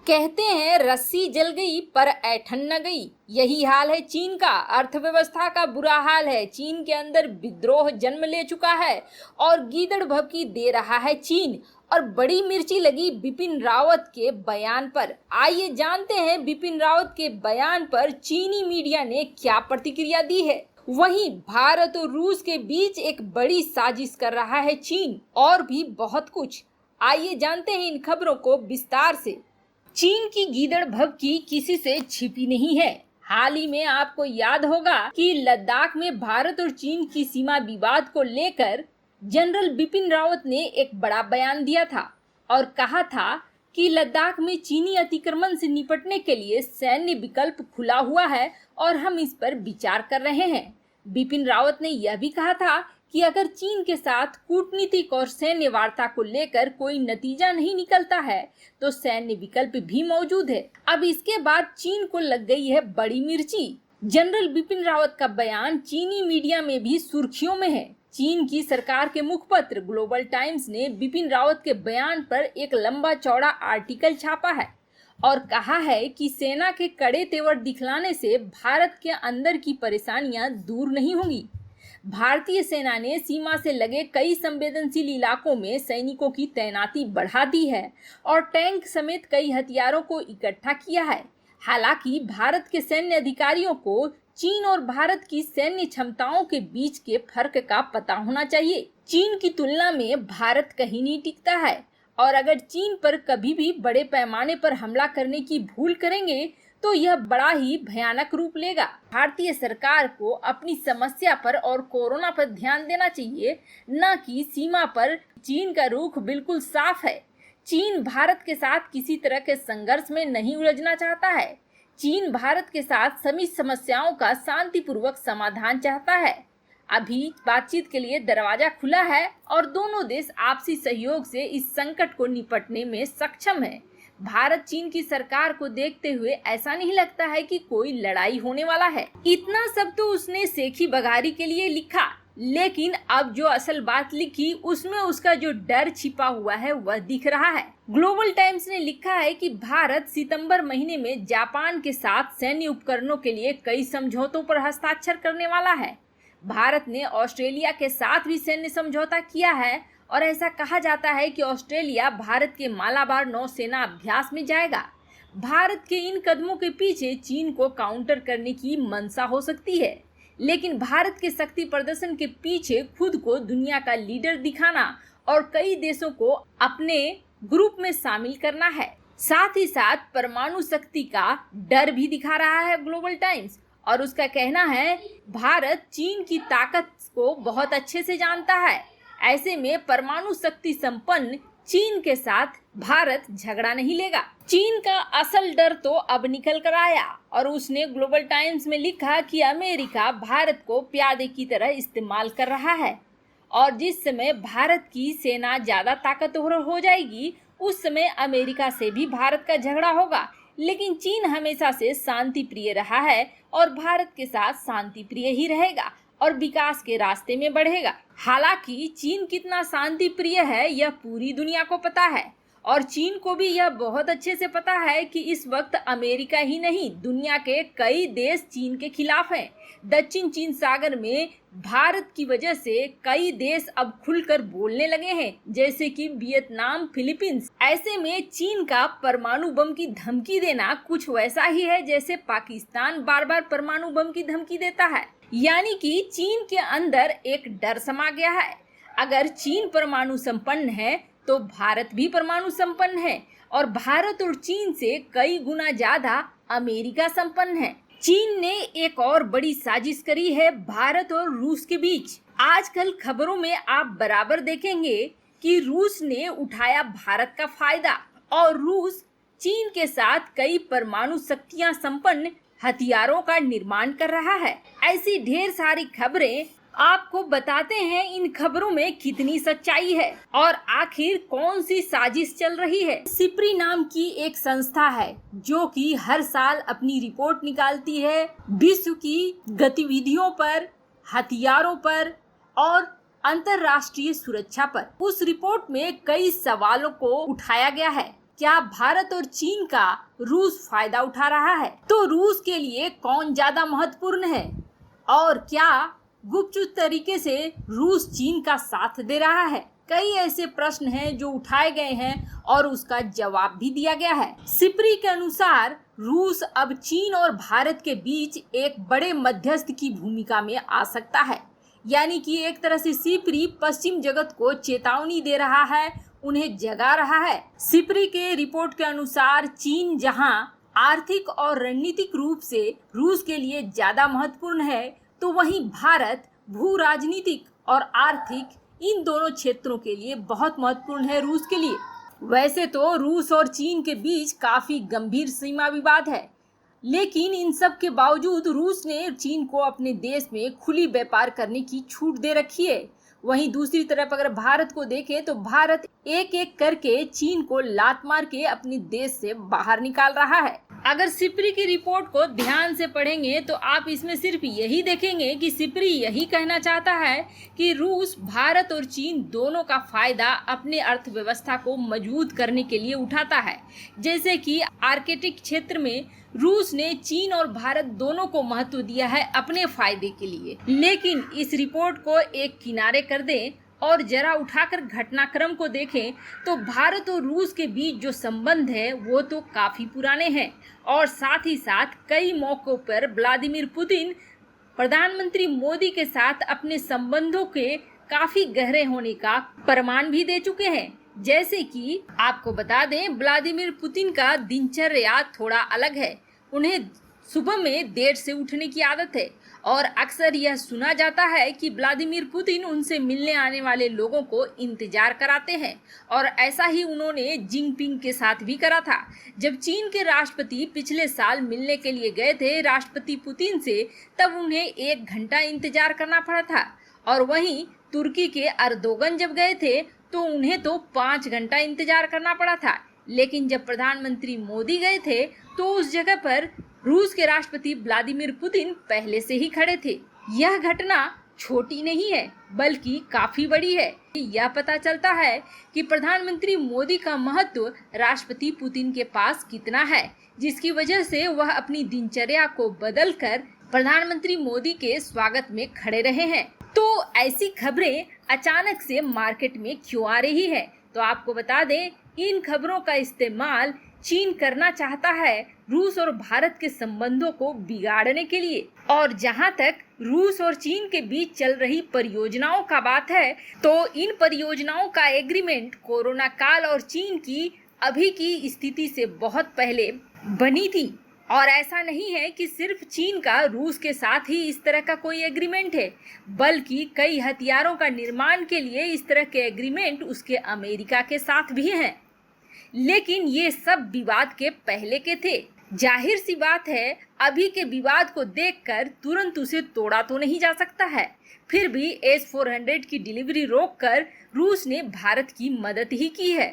कहते हैं रस्सी जल गई पर ऐठन न गई। यही हाल है चीन का। अर्थव्यवस्था का बुरा हाल है। चीन के अंदर विद्रोह जन्म ले चुका है और गीदड़ भभकी दे रहा है चीन। और बड़ी मिर्ची लगी बिपिन रावत के बयान पर। आइए जानते हैं बिपिन रावत के बयान पर चीनी मीडिया ने क्या प्रतिक्रिया दी है। वहीं भारत और रूस के बीच एक बड़ी साजिश कर रहा है चीन, और भी बहुत कुछ। आइए जानते हैं इन खबरों को विस्तार से। चीन की गीदड़ भभकी किसी से छिपी नहीं है। हाल ही में आपको याद होगा कि लद्दाख में भारत और चीन की सीमा विवाद को लेकर जनरल बिपिन रावत ने एक बड़ा बयान दिया था और कहा था कि लद्दाख में चीनी अतिक्रमण से निपटने के लिए सैन्य विकल्प खुला हुआ है और हम इस पर विचार कर रहे हैं। बिपिन रावत ने यह भी कहा था कि अगर चीन के साथ कूटनीतिक और सैन्य वार्ता को लेकर कोई नतीजा नहीं निकलता है तो सैन्य विकल्प भी मौजूद है। अब इसके बाद चीन को लग गई है बड़ी मिर्ची। जनरल बिपिन रावत का बयान चीनी मीडिया में भी सुर्खियों में है। चीन की सरकार के मुखपत्र ग्लोबल टाइम्स ने बिपिन रावत के बयान पर एक लंबा चौड़ा आर्टिकल छापा है और कहा है कि सेना के कड़े तेवर दिखलाने से भारत के अंदर की परेशानियां दूर नहीं होंगी। भारतीय सेना ने सीमा से लगे कई संवेदनशील इलाकों में सैनिकों की तैनाती बढ़ा दी है और टैंक समेत कई हथियारों को इकट्ठा किया है। हालांकि भारत के सैन्य अधिकारियों को चीन और भारत की सैन्य क्षमताओं के बीच के फर्क का पता होना चाहिए। चीन की तुलना में भारत कहीं नहीं टिकता है और अगर चीन पर कभी भी बड़े पैमाने पर हमला करने की भूल करेंगे तो यह बड़ा ही भयानक रूप लेगा। भारतीय सरकार को अपनी समस्या पर और कोरोना पर ध्यान देना चाहिए, न कि सीमा पर। चीन का रुख बिल्कुल साफ है। चीन भारत के साथ किसी तरह के संघर्ष में नहीं उलझना चाहता है। चीन भारत के साथ सभी समस्याओं का शांतिपूर्वक समाधान चाहता है। अभी बातचीत के लिए दरवाजा खुला है और दोनों देश आपसी सहयोग से इस संकट को निपटने में सक्षम है। भारत चीन की सरकार को देखते हुए ऐसा नहीं लगता है कि कोई लड़ाई होने वाला है। इतना सब तो उसने सेखी बघारी के लिए लिखा, लेकिन अब जो असल बात लिखी उसमें उसका जो डर छिपा हुआ है वह दिख रहा है। ग्लोबल टाइम्स ने लिखा है कि भारत सितंबर महीने में जापान के साथ सैन्य उपकरणों के लिए कई समझौतों पर हस्ताक्षर करने वाला है। भारत ने ऑस्ट्रेलिया के साथ भी सैन्य समझौता किया है और ऐसा कहा जाता है कि ऑस्ट्रेलिया भारत के मालाबार नौसेना अभ्यास में जाएगा। भारत के इन कदमों के पीछे चीन को काउंटर करने की मंशा हो सकती है, लेकिन भारत के शक्ति प्रदर्शन के पीछे खुद को दुनिया का लीडर दिखाना और कई देशों को अपने ग्रुप में शामिल करना है। साथ ही साथ परमाणु शक्ति का डर भी दिखा रहा है ग्लोबल टाइम्स, और उसका कहना है भारत चीन की ताकत को बहुत अच्छे से जानता है। ऐसे में परमाणु शक्ति संपन्न चीन के साथ भारत झगड़ा नहीं लेगा। चीन का असल डर तो अब निकल कर आया और उसने ग्लोबल टाइम्स में लिखा कि अमेरिका भारत को प्यादे की तरह इस्तेमाल कर रहा है और जिस समय भारत की सेना ज्यादा ताकतवर हो जाएगी उस समय अमेरिका से भी भारत का झगड़ा होगा। लेकिन चीन हमेशा से शांति प्रिय रहा है और भारत के साथ शांति प्रिय ही रहेगा और विकास के रास्ते में बढ़ेगा। हालांकि चीन कितना शांति प्रिय है यह पूरी दुनिया को पता है और चीन को भी यह बहुत अच्छे से पता है कि इस वक्त अमेरिका ही नहीं दुनिया के कई देश चीन के खिलाफ हैं। दक्षिण चीन सागर में भारत की वजह से कई देश अब खुलकर बोलने लगे हैं, जैसे कि वियतनाम, फिलीपींस। ऐसे में चीन का परमाणु बम की धमकी देना कुछ वैसा ही है जैसे पाकिस्तान बार बार परमाणु बम की धमकी देता है। यानी कि चीन के अंदर एक डर समा गया है। अगर चीन परमाणु संपन्न है तो भारत भी परमाणु संपन्न है और भारत और चीन से कई गुना ज्यादा अमेरिका संपन्न है। चीन ने एक और बड़ी साजिश करी है भारत और रूस के बीच। आजकल खबरों में आप बराबर देखेंगे कि रूस ने उठाया भारत का फायदा और रूस चीन के साथ कई परमाणु शक्तियां संपन्न हथियारों का निर्माण कर रहा है। ऐसी ढेर सारी खबरें आपको बताते हैं इन खबरों में कितनी सच्चाई है और आखिर कौन सी साजिश चल रही है। सिप्री नाम की एक संस्था है जो कि हर साल अपनी रिपोर्ट निकालती है विश्व की गतिविधियों पर, हथियारों पर और अंतर्राष्ट्रीय सुरक्षा पर। उस रिपोर्ट में कई सवालों को उठाया गया है क्या भारत और चीन का रूस फायदा उठा रहा है? तो रूस के लिए कौन ज्यादा महत्वपूर्ण है और क्या गुपचुप तरीके से रूस चीन का साथ दे रहा है? कई ऐसे प्रश्न हैं जो उठाए गए हैं और उसका जवाब भी दिया गया है। सिप्री के अनुसार रूस अब चीन और भारत के बीच एक बड़े मध्यस्थ की भूमिका में आ सकता है। यानी कि एक तरह से सिप्री पश्चिम जगत को चेतावनी दे रहा है, उन्हें जगा रहा है। सिप्री के रिपोर्ट के अनुसार चीन जहां आर्थिक और रणनीतिक रूप से रूस के लिए ज्यादा महत्वपूर्ण है, तो वहीं भारत भू राजनीतिक और आर्थिक इन दोनों क्षेत्रों के लिए बहुत महत्वपूर्ण है रूस के लिए। वैसे तो रूस और चीन के बीच काफी गंभीर सीमा विवाद है, लेकिन इन सब के बावजूद रूस ने चीन को अपने देश में खुली व्यापार करने की छूट दे रखी है। वहीं दूसरी तरफ अगर भारत को देखें तो भारत एक एक करके चीन को लात मार के अपने देश से बाहर निकाल रहा है। अगर सिप्री की रिपोर्ट को ध्यान से पढ़ेंगे तो आप इसमें सिर्फ यही देखेंगे कि सिप्री यही कहना चाहता है कि रूस भारत और चीन दोनों का फायदा अपने अर्थव्यवस्था को मजबूत करने के लिए उठाता है। जैसे कि आर्कटिक क्षेत्र में रूस ने चीन और भारत दोनों को महत्व दिया है अपने फायदे के लिए। लेकिन इस रिपोर्ट को एक किनारे कर दें और जरा उठाकर घटनाक्रम को देखें तो भारत और रूस के बीच जो संबंध है वो तो काफी पुराने हैं और साथ ही साथ कई मौकों पर व्लादिमीर पुतिन प्रधानमंत्री मोदी के साथ अपने संबंधों के काफी गहरे होने का प्रमाण भी दे चुके हैं। जैसे कि आपको बता दें, व्लादिमीर पुतिन का दिनचर्या थोड़ा अलग है। उन्हें सुबह में देर से उठने की आदत है और अक्सर यह सुना जाता है कि व्लादिमीर पुतिन उनसे मिलने आने वाले लोगों को इंतजार कराते हैं और ऐसा ही उन्होंने जिनपिंग के साथ भी करा था। जब चीन के राष्ट्रपति पिछले साल मिलने के लिए गए थे राष्ट्रपति पुतिन से, तब उन्हें 1 घंटा इंतजार करना पड़ा था और वहीं तुर्की के अर्दोगन जब गए थे तो उन्हें तो 5 घंटा इंतजार करना पड़ा था। लेकिन जब प्रधानमंत्री मोदी गए थे तो उस जगह पर रूस के राष्ट्रपति व्लादिमीर पुतिन पहले से ही खड़े थे। यह घटना छोटी नहीं है बल्कि काफी बड़ी है। यह पता चलता है कि प्रधानमंत्री मोदी का महत्व राष्ट्रपति पुतिन के पास कितना है, जिसकी वजह से वह अपनी दिनचर्या को बदलकर प्रधानमंत्री मोदी के स्वागत में खड़े रहे हैं। तो ऐसी खबरें अचानक से मार्केट में क्यों आ रही है? तो आपको बता दें, इन खबरों का इस्तेमाल चीन करना चाहता है रूस और भारत के संबंधों को बिगाड़ने के लिए। और जहां तक रूस और चीन के बीच चल रही परियोजनाओं का बात है, तो इन परियोजनाओं का एग्रीमेंट कोरोना काल और चीन की अभी की स्थिति से बहुत पहले बनी थी। और ऐसा नहीं है कि सिर्फ चीन का रूस के साथ ही इस तरह का कोई एग्रीमेंट है, बल्कि कई हथियारों का निर्माण के लिए इस तरह के एग्रीमेंट उसके अमेरिका के साथ भी हैं। लेकिन ये सब विवाद के पहले के थे। जाहिर सी बात है, अभी के विवाद को देखकर तुरंत उसे तोड़ा तो नहीं जा सकता है। फिर भी S-400 की डिलीवरी रोककर रूस ने भारत की मदद ही की है।